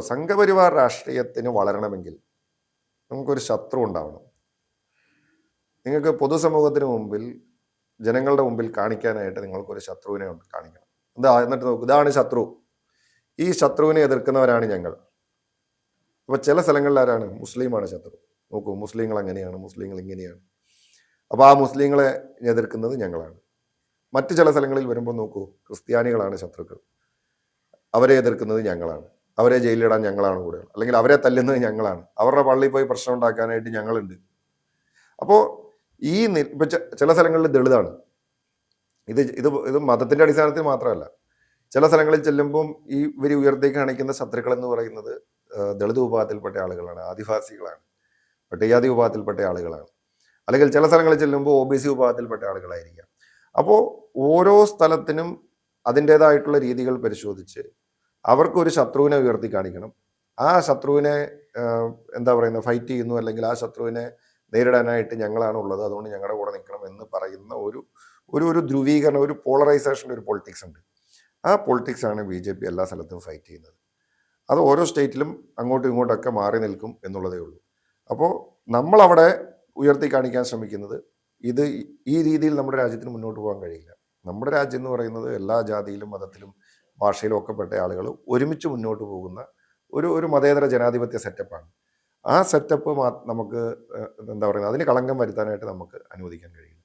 സംഘപരിവാർ രാഷ്ട്രീയത്തിന് വളരണമെങ്കിൽ നമുക്കൊരു ശത്രു ഉണ്ടാവണം. നിങ്ങൾക്ക് പൊതുസമൂഹത്തിന് മുമ്പിൽ, ജനങ്ങളുടെ മുമ്പിൽ കാണിക്കാനായിട്ട് നിങ്ങൾക്കൊരു ശത്രുവിനെ കാണിക്കണം. എന്നിട്ട് നോക്കൂ, ഇതാണ് ശത്രു, ഈ ശത്രുവിനെ എതിർക്കുന്നവരാണ് ഞങ്ങൾ. അപ്പോൾ ചില സ്ഥലങ്ങളിൽ ആരാണ്? മുസ്ലിമാണ് ശത്രു. നോക്കൂ, മുസ്ലിങ്ങൾ അങ്ങനെയാണ്, മുസ്ലിങ്ങൾ ഇങ്ങനെയാണ്. അപ്പോൾ ആ മുസ്ലിങ്ങളെ എതിർക്കുന്നത് ഞങ്ങളാണ്. മറ്റു ചില സ്ഥലങ്ങളിൽ വരുമ്പോൾ നോക്കൂ, ക്രിസ്ത്യാനികളാണ് ശത്രുക്കൾ, അവരെ എതിർക്കുന്നത് ഞങ്ങളാണ്, അവരെ ജയിലിലിടാൻ ഞങ്ങളാണ് കൂടുതൽ, അല്ലെങ്കിൽ അവരെ തല്ലുന്നത് ഞങ്ങളാണ്, അവരുടെ പള്ളിയിൽ പോയി പ്രശ്നം ഉണ്ടാക്കാനായിട്ട് ഞങ്ങളുണ്ട്. അപ്പോൾ ഇപ്പം ചില സ്ഥലങ്ങളിൽ ദളിതാണ്. ഇത് മതത്തിൻ്റെ അടിസ്ഥാനത്തിൽ മാത്രമല്ല, ചില സ്ഥലങ്ങളിൽ ചെല്ലുമ്പം ഇവർ ഉയർത്തി കാണിക്കുന്ന ശത്രുക്കൾ എന്ന് പറയുന്നത് ദളിത് വിഭാഗത്തിൽപ്പെട്ട ആളുകളാണ്, ആദിവാസികളാണ്, പട്ടികജാതി വിഭാഗത്തിൽപ്പെട്ട ആളുകളാണ്, അല്ലെങ്കിൽ ചില സ്ഥലങ്ങളിൽ ചെല്ലുമ്പോൾ OBC വിഭാഗത്തിൽപ്പെട്ട ആളുകളായിരിക്കാം. അപ്പോൾ ഓരോ സ്ഥലത്തിനും അതിൻ്റേതായിട്ടുള്ള രീതികൾ പരിശോധിച്ച് അവർക്കൊരു ശത്രുവിനെ ഉയർത്തി കാണിക്കണം. ആ ശത്രുവിനെ ഫൈറ്റ് ചെയ്യുന്നു, അല്ലെങ്കിൽ ആ ശത്രുവിനെ നേരിടാനായിട്ട് ഞങ്ങളാണ് ഉള്ളത്, അതുകൊണ്ട് ഞങ്ങളുടെ കൂടെ നിൽക്കണം എന്ന് പറയുന്ന ഒരു ധ്രുവീകരണം, ഒരു പോളറൈസേഷൻ്റെ ഒരു പൊളിറ്റിക്സ് ഉണ്ട്. ആ പൊളിറ്റിക്സാണ് BJP എല്ലാ സ്ഥലത്തും ഫൈറ്റ് ചെയ്യുന്നത്. അത് ഓരോ സ്റ്റേറ്റിലും അങ്ങോട്ടും ഇങ്ങോട്ടൊക്കെ മാറി നിൽക്കും എന്നുള്ളതേ ഉള്ളൂ. അപ്പോൾ നമ്മളവിടെ ഉയർത്തി കാണിക്കാൻ ശ്രമിക്കുന്നത് ഈ രീതിയിൽ നമ്മുടെ രാജ്യത്തിന് മുന്നോട്ട് പോകാൻ കഴിയില്ല. നമ്മുടെ രാജ്യം എന്ന് പറയുന്നത് എല്ലാ ജാതിയിലും മതത്തിലും ഭാഷയിലും ഒക്കെ പെട്ട ആളുകൾ ഒരുമിച്ച് മുന്നോട്ട് പോകുന്ന ഒരു മതേതര ജനാധിപത്യ സെറ്റപ്പാണ്. ആ സെറ്റപ്പ് നമുക്ക് അതിന് കളങ്കം വരുത്താനായിട്ട് നമുക്ക് അനുവദിക്കാൻ കഴിയില്ല.